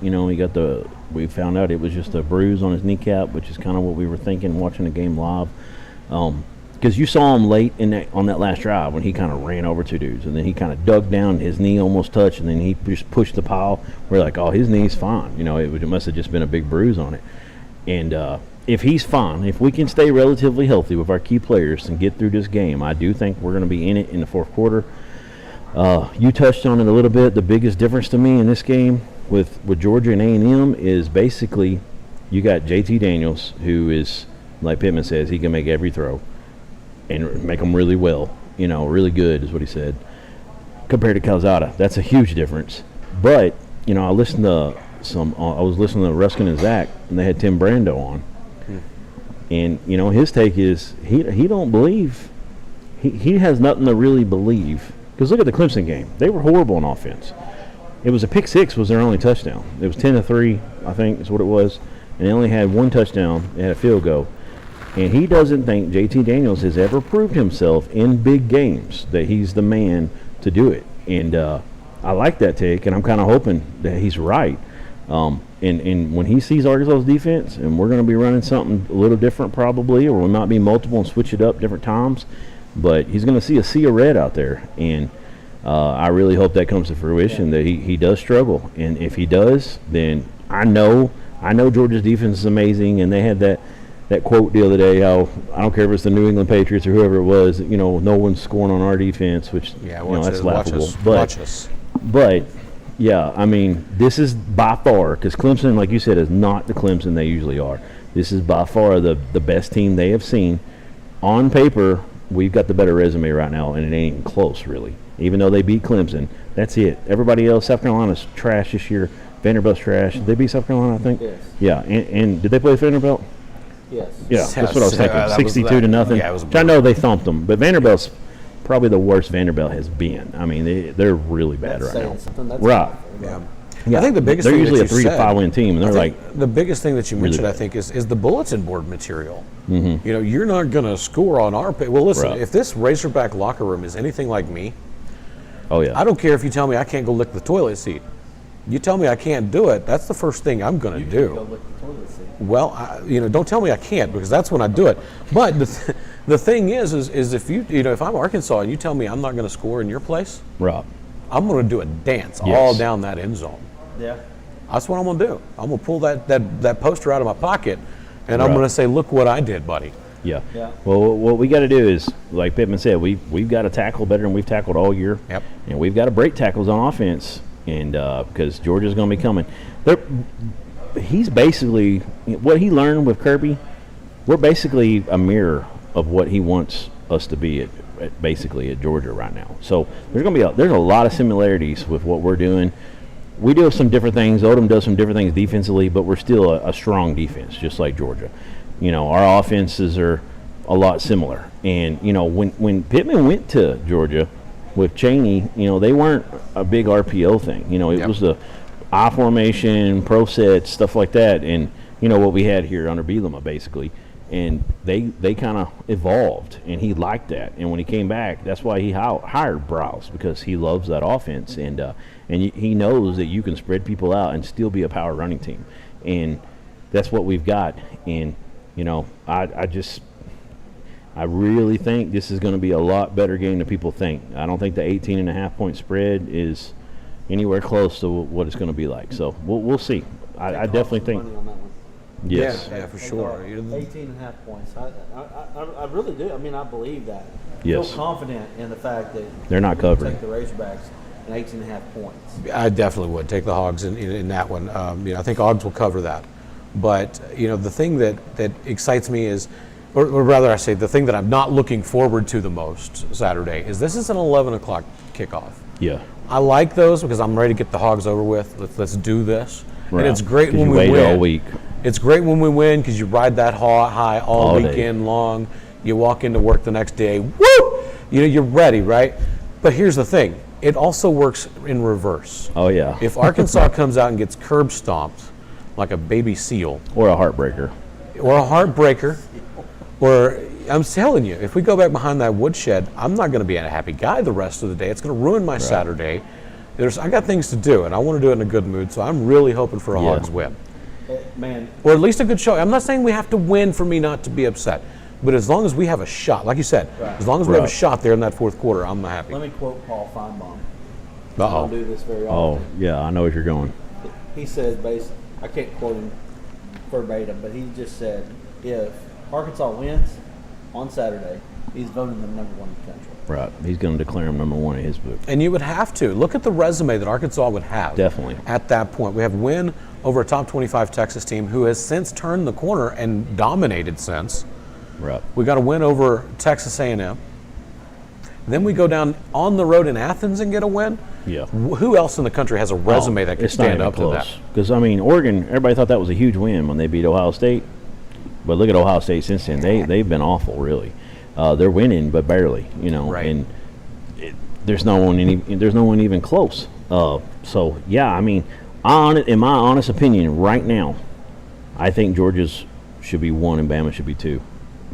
we found out it was just a bruise on his kneecap, which is kind of what we were thinking watching the game live. Because you saw him late on that last drive when he kind of ran over 2 dudes, and then he kind of dug down, his knee almost touched, and then he just pushed the pile. We're like, oh, his knee's fine. It must have just been a big bruise on it. And if he's fine, if we can stay relatively healthy with our key players and get through this game, I do think we're going to be in it in the fourth quarter. You touched on it a little bit. The biggest difference to me in this game with Georgia and A&M is basically you got JT Daniels, who is, like Pittman says, he can make every throw and make them really well, really good is what he said, compared to Calzada. That's a huge difference. But, I listened to I was listening to Ruskin and Zach, and they had Tim Brando on. And, his take is he don't believe, he has nothing to really believe. Because look at the Clemson game. They were horrible on offense. It was a pick 6 was their only touchdown. It was 10-3, I think is what it was. And they only had 1 touchdown. They had a field goal. And he doesn't think JT Daniels has ever proved himself in big games that he's the man to do it. And I like that take, and I'm kind of hoping that he's right. And when he sees Arkansas's defense, and we're going to be running something a little different probably, or we might be multiple and switch it up different times, but he's going to see a sea of red out there. And I really hope that comes to fruition, that he does struggle. And if he does, then I know Georgia's defense is amazing, and they had that quote the other day, how I don't care if it's the New England Patriots or whoever it was, no one's scoring on our defense, which that's laughable. But yeah, I mean, this is by far, because Clemson, like you said, is not the Clemson they usually are. This is by far the best team they have seen. On paper, we've got the better resume right now, and it ain't even close, really. Even though they beat Clemson, that's it. Everybody else, South Carolina's trash this year. Vanderbilt's trash. Did they beat South Carolina, I think? Yes. Yeah, and did they play Vanderbilt? Yes. Yeah, that's what I was thinking. 62-0. Yeah, it was Which I know they thumped them, but Vanderbilt's probably the worst Vanderbilt has been. I mean, they're really bad That's right now. saying something. That's Right. Yeah. I think the biggest they're thing usually that a 3 you to said, 5 win team, and I they're think like the biggest thing that you really mentioned, I bad. think, is the bulletin board material. Mm-hmm. You're not going to score on our pay. Well, listen, Right. if this Razorback locker room is anything like me, oh yeah, I don't care if you tell me I can't go lick the toilet seat. You tell me I can't do it, that's the first thing I'm going to do. Go lick the toilet seat. Well, don't tell me I can't, because that's when I do it. But the thing is if if I'm Arkansas and you tell me I'm not going to score in your place, Rob. I'm going to do a dance Yes. all down that end zone. Yeah. That's what I'm going to do. I'm going to pull that poster out of my pocket, and I'm Right. going to say, look what I did, buddy. Yeah. Yeah. Well, what we got to do is, like Pittman said, we've got to tackle better than we've tackled all year. Yep. And we've got to break tackles on offense, and because Georgia's going to be coming. He's basically what he learned with Kirby. We're basically a mirror of what he wants us to be basically at Georgia right now. So there's a lot of similarities with what we're doing. We do some different things. Odom does some different things defensively, but we're still a strong defense, just like Georgia. Our offenses are a lot similar. And, when Pittman went to Georgia with Chaney, they weren't a big RPO thing. It was the I formation, pro sets, stuff like that. And, what we had here under Bielema, basically. And they kind of evolved, and he liked that. And when he came back, that's why he hired Browse, because he loves that offense. And he knows that you can spread people out and still be a power running team. And that's what we've got. And, I really think this is going to be a lot better game than people think. I don't think the 18.5 point spread is anywhere close to what it's going to be like. So we'll see. I definitely think. Money on that one. Yes. Yeah, for sure. 18.5 points. I really do. I mean, I believe that. Yes. Feel confident in the fact that They're not covering. Take the Razorbacks and 18.5 points. I definitely would take the Hogs in that one. I think Hogs will cover that. But the thing that excites me is, or rather, I say the thing that I'm not looking forward to the most Saturday is this is an 11 o'clock kickoff. Yeah. I like those because I'm ready to get the Hogs over with. Let's do this. Right. And it's great 'Cause when you we wait win. all week. It's great when we win because you ride that high all weekend day. long. You walk into work the next day, woo! You're ready, right? But here's the thing. It also works in reverse. Oh, yeah. If Arkansas comes out and gets curb stomped like a baby seal. Or a heartbreaker. Or a heartbreaker. Or, I'm telling you, if we go back behind that woodshed, I'm not going to be a happy guy the rest of the day. It's going to ruin my Saturday. I got things to do, and I want to do it in a good mood, so I'm really hoping for a Hogs win. Man. Or at least a good show. I'm not saying we have to win for me not to be upset, but as long as we have a shot, like you said, as long as we have a shot there in that fourth quarter, I'm happy. Let me quote Paul Feinbaum. Uh-oh. I don't do this very Oh, often. yeah, I know where you're going. He said, I can't quote him verbatim, but he just said, if Arkansas wins on Saturday, he's voting them number one in the country. Right. He's going to declare him number one in his book. And you would have to. Look at the resume that Arkansas would have. Definitely. At that point. We have win over a top 25 Texas team who has since turned the corner and dominated since. Right. We got a win over Texas A&M. Then we go down on the road in Athens and get a win. Yeah. Who else in the country has a resume that can stand up to that? Because, Oregon, everybody thought that was a huge win when they beat Ohio State. But look at Ohio State since then. They've been awful, really. They're winning, but barely, Right. And there's no one even close. So, yeah, in my honest opinion, right now, I think Georgia's should be 1 and Bama should be 2,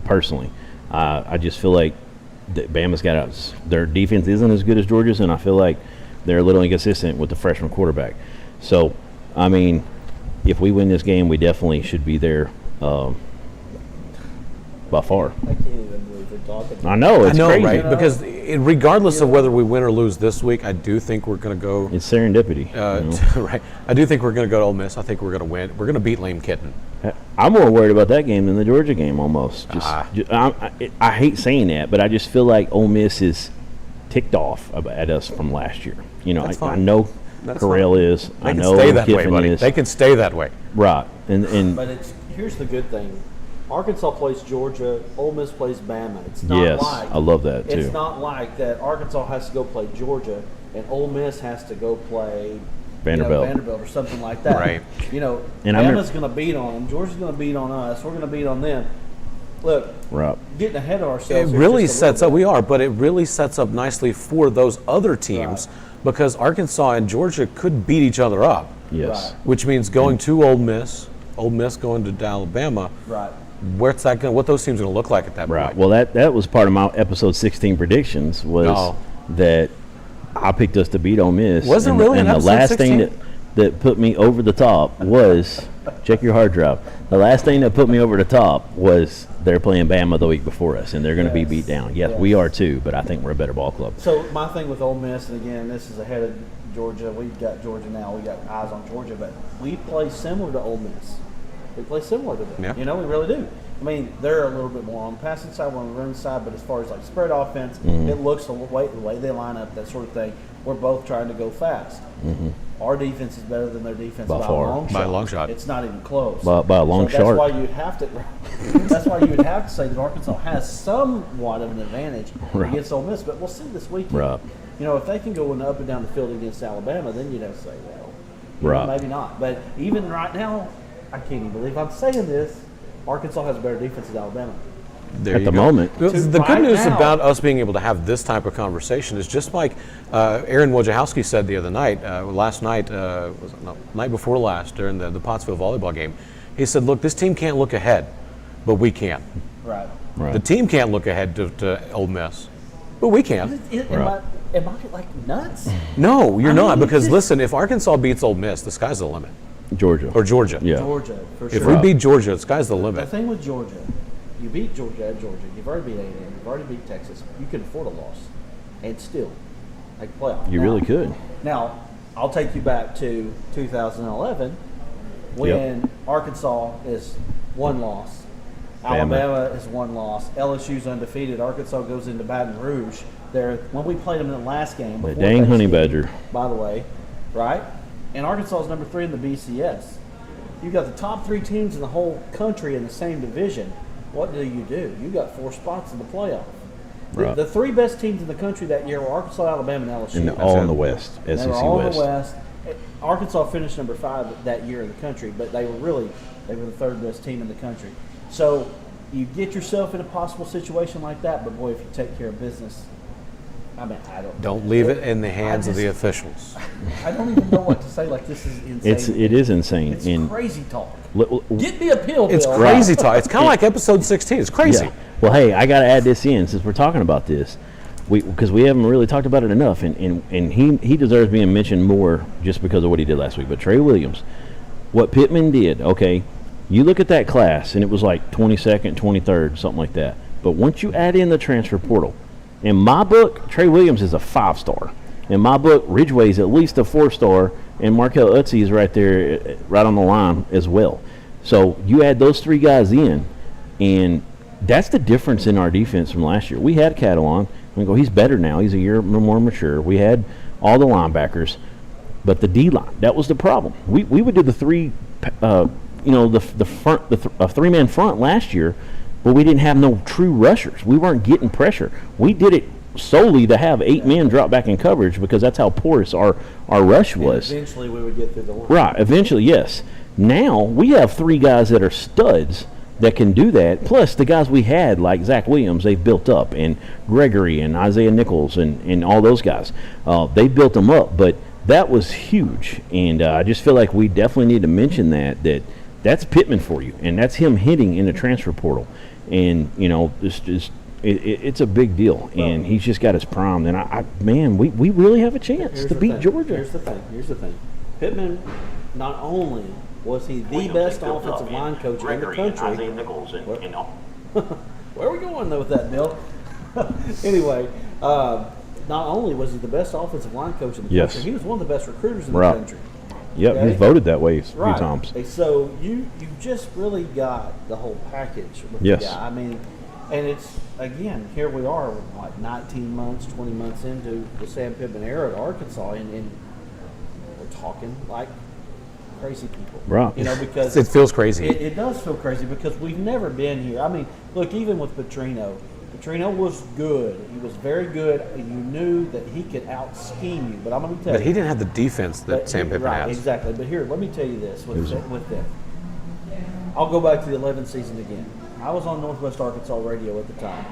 personally. I just feel like Bama's got their defense isn't as good as Georgia's, and I feel like they're a little inconsistent with the freshman quarterback. So, if we win this game, we definitely should be there by far. I can't even believe we're talking about I know, it's crazy. Right? Because regardless of whether we win or lose this week, I do think we're going to go. It's serendipity. Right. I do think we're going to go to Ole Miss. I think we're going to win. We're going to beat Lane Kiffin. I'm more worried about that game than the Georgia game almost. I hate saying that, but I just feel like Ole Miss is ticked off at us from last year. I know Corral is. I know They can stay that way, Kiffin buddy. is. They can stay that way. Right. And But here's the good thing. Arkansas plays Georgia, Ole Miss plays Bama. It's not yes, like I love that too. It's not like that Arkansas has to go play Georgia and Ole Miss has to go play Vanderbilt or something like that. Right. And Bama's going to beat on them. Georgia's going to beat on us. We're going to beat on them. Look, getting ahead of ourselves. It really sets up. We are, but it really sets up nicely for those other teams because Arkansas and Georgia could beat each other up. Yes. Which means going to Ole Miss going to Alabama. Right. What those teams are going to look like at that point? Right. Well, that was part of my episode 16 predictions was that I picked us to beat Ole Miss. Was it really? And the last thing that put me over the top was check your hard drive. The last thing that put me over the top was they're playing Bama the week before us, and they're going to be beat down. Yes, we are too, but I think we're a better ball club. So my thing with Ole Miss, and again, this is ahead of Georgia. We've got Georgia now. We got eyes on Georgia, but we play similar to Ole Miss. We play similar to them. Yeah. We really do. They're a little bit more on the passing side, we're on the running side, but as far as like spread offense, it looks the way they line up, that sort of thing. We're both trying to go fast. Our defense is better than their defense by a long shot. By a long shot. It's not even close. By a long shot. That's why you'd have to. That's why you would have to say that Arkansas has somewhat of an advantage against Ole Miss. But we'll see this weekend. Right. If they can go up and down the field against Alabama, then you'd have to say, well, maybe not. But even right now, I can't even believe I'm saying this. Arkansas has a better defense than Alabama. At the moment. The good news about us being able to have this type of conversation is just like Aaron Wojciechowski said the other night, last night, night before last during the Pottsville volleyball game. He said, look, this team can't look ahead, but we can. Right. The team can't look ahead to Ole Miss, but we can. Am I like nuts? No, you're not, because listen, if Arkansas beats Ole Miss, the sky's the limit. Georgia. Yeah. Georgia, for sure. If we beat Georgia, the sky's the limit. The thing with Georgia, you beat Georgia at Georgia. You've already beat A&M. You've already beat Texas. You can afford a loss and still make playoff. You really could. Now, I'll take you back to 2011 when Arkansas is 1 loss. Alabama is 1 loss. LSU's undefeated. Arkansas goes into Baton Rouge. When we played them in the last game. The dang Honey Badger. By the way, right? And Arkansas is number 3 in the BCS. You've got the top 3 teams in the whole country in the same division. What do? You got 4 spots in the playoff. Right. The 3 best teams in the country that year were Arkansas, Alabama, and LSU. And all in the West, SEC They were all West. in the West. Arkansas finished number 5 that year in the country, but they were the 3rd best team in the country. So you get yourself in a possible situation like that, but boy, if you take care of business, I mean, Don't leave it in the hands of the officials. I don't even know what to say. Like, this is insane. It is insane. It's crazy talk. Get me a pill, Bill. It's crazy talk. It's kind of like episode 16. It's crazy. Yeah. Well, hey, I got to add this in since we're talking about this, because we haven't really talked about it enough, and he deserves being mentioned more just because of what he did last week. But Trey Williams, what Pittman did, okay, you look at that class, and it was like 22nd, 23rd, something like that. But once you add in the transfer portal, in my book, Trey Williams is a 5-star. In my book, Ridgeway's at least a 4-star, and Markel Utzi is right there, right on the line as well. So you add those 3 guys in, and that's the difference in our defense from last year. We had Catalan. We go, he's better now. He's a year more mature. We had all the linebackers, but the D-line, that was the problem. We would do the 3, the front, a 3-man front last year, but we didn't have no true rushers. We weren't getting pressure. We did it solely to have 8 men drop back in coverage because that's how porous our rush was. And eventually we would get through the line. Right, eventually, yes. Now we have 3 guys that are studs that can do that, plus the guys we had like Zach Williams, they've built up, and Gregory and Isaiah Nichols and all those guys. They built them up, but that was huge. And I just feel like we definitely need to mention that's Pittman for you, and that's him hitting in the transfer portal. And, it's a big deal, and he's just got his prime. And, we really have a chance to beat Georgia. Here's the thing. Pittman, not only was he the best offensive line coach in the country. Where are we going, though, with that, Bill? Anyway, not only was he the best offensive line coach in the country, he was one of the best recruiters in the country. Yep, he's voted that way a few times. So you just really got the whole package with the guy. I mean, and it's, again, here we are, like 19 months, 20 months into the Sam Pittman era at Arkansas, and we're talking like crazy people. Right. Because it feels crazy. It does feel crazy because we've never been here. I mean, look, even with Petrino was good. He was very good, and you knew that he could out-scheme you. But I'm going to tell you. But he didn't have the defense that Sam Pittman has. Exactly. But here, let me tell you this with them. I'll go back to the 11th season again. I was on Northwest Arkansas radio at the time,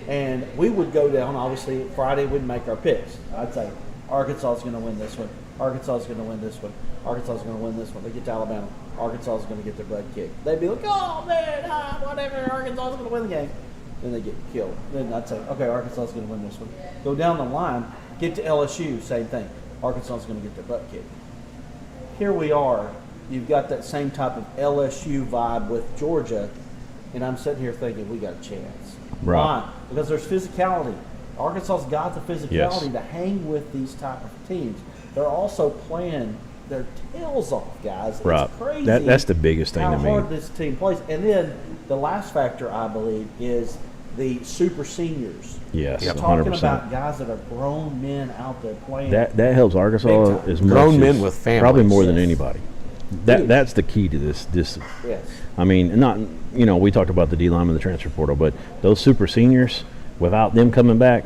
and we would go down, obviously, Friday we'd make our picks. I'd say, Arkansas is going to win this one. Arkansas is going to win this one. Arkansas is going to win this one. They get to Alabama. Arkansas is going to get their butt kicked. They'd be like, oh, man, whatever. Arkansas is going to win the game. Then they get killed. Then I'd say, okay, Arkansas is going to win this one. Go down the line, get to LSU, same thing. Arkansas is going to get their butt kicked. Here we are. You've got that same type of LSU vibe with Georgia, and I'm sitting here thinking we got a chance. Right. Why? Because there's physicality. Arkansas's got the physicality to hang with these type of teams. They're also playing their tails off, guys. Right. It's crazy. That's the biggest thing how to me. hard this team plays. And then the last factor, I believe, is the super seniors. Yes, You're 100%. talking about guys that are grown men out there playing. That helps Arkansas as much grown men as with families. Probably more than anybody. That's the key to this. Yes. I mean, not we talked about the D line and the transfer portal, but those super seniors, without them coming back,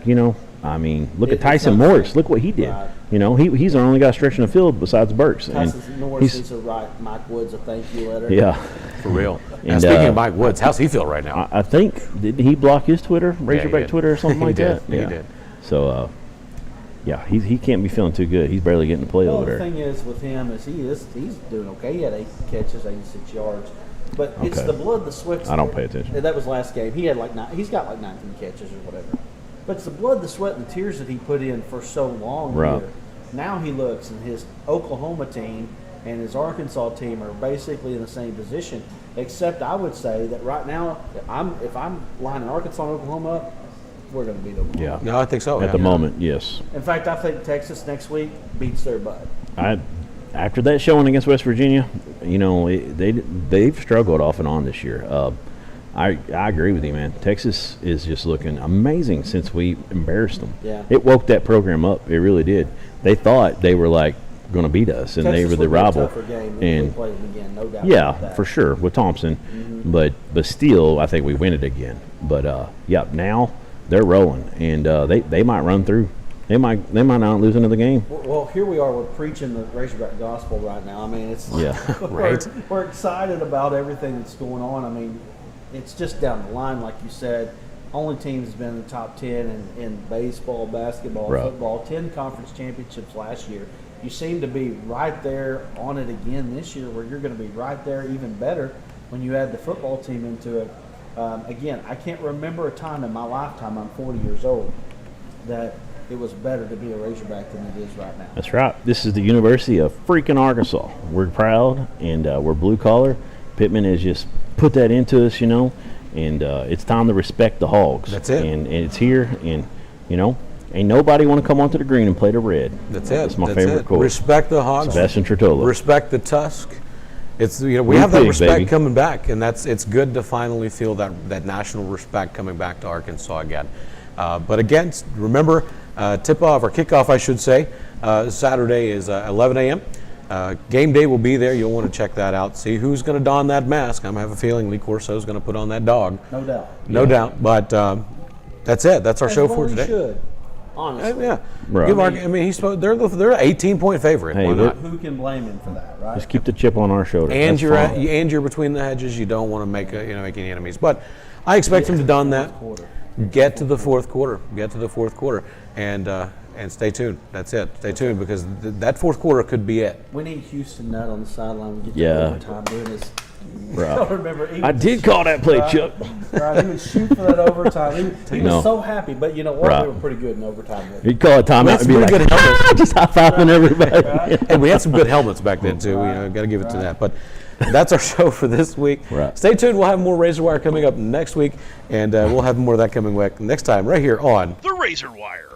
I mean, look at Tyson Morris. Look what he did. Right. He's the only guy stretching the field besides Burks. Tyson Morris needs to write Mike Woods a thank you letter. Yeah. For real. And now, speaking of Mike Woods, how's he feel right now? I think, didn't he block his Twitter, Razorback Twitter or something like that? Yeah, he did. So, he can't be feeling too good. He's barely getting to play over there. The thing is with him is he's doing okay. He had 8 catches, 86 yards. But it's the blood, the sweat. I don't pay attention. That was last game. He had he's got like 19 catches or whatever. But it's the blood, the sweat, and the tears that he put in for so long here. Now he looks, and his Oklahoma team and his Arkansas team are basically in the same position, except I would say that right now, if I'm lining Arkansas and Oklahoma up, we're going to beat Oklahoma. Yeah. No, I think so. At the moment, yes. In fact, I think Texas next week beats their butt. After that showing against West Virginia, you know, they've struggled off and on this year. I agree with you, man. Texas is just looking amazing since we embarrassed them. Yeah. It woke that program up. It really did. They thought they were like going to beat us, and Texas they were the would be a rival. tougher game if And we played them again, no doubt about that. for sure with Thompson, but still, I think we win it again. But now they're rolling, and they might run through. They might not lose another game. Well, here we are. We're preaching the Razorback gospel right now. I mean, it's Right. We're excited about everything that's going on. I mean, it's just down the line, like you said. Only team has been in the top 10 in baseball, basketball, Right. football. 10 conference championships last year. You seem to be right there on it again this year, where you're going to be right there, even better when you add the football team into it. Again, I can't remember a time in my lifetime. I'm 40 years old that it was better to be a Razorback than it is right now. That's right. This is the University of freaking Arkansas. We're proud, and we're blue collar. Pittman has just put that into us, you know, and it's time to respect the Hogs. That's it. And it's here, and, you know, ain't nobody want to come onto the green and play the red. That's it. That's my That's favorite it. quote. Respect the Hogs. Sebastian Tretola. Respect the Tusk. It's, you know, we Blue have that pig, respect baby. coming back, and it's good to finally feel that national respect coming back to Arkansas again. But again, remember, tip-off or kickoff, I should say, Saturday is 11 a.m. Game day will be there. You'll want to check that out. See who's going to don that mask. I have a feeling Lee Corso is going to put on that dog. No doubt. No doubt. But that's it. That's our As show well for he today. should, honestly. Yeah. Right. Give I mean, they're an 18-point favorite. Hey, Why we're- not? Who can blame him for that, right? Just keep the chip on our shoulder. And That's fine. you're between the hedges. You don't want to make any enemies. But I expect him to don that. Quarter. Get to the fourth quarter. Get to the fourth quarter, and stay tuned. That's it. Stay tuned because that fourth quarter could be it. We need Houston Nutt on the sideline and get Yeah. to overtime doing his. Right. I don't remember. He I would did call that play, Right. Chuck. Right, he would shoot for that overtime. He No. was so happy, but you know what? Right. We were pretty good in overtime. He'd call a timeout That's and be pretty like, good helmets. just high-fiving everybody. And we had some good helmets back then too. You know, got to give it to that. But that's our show for this week. Right. Stay tuned. We'll have more Razorwire coming up next week, and we'll have more of that coming back next time right here on The Razorwire.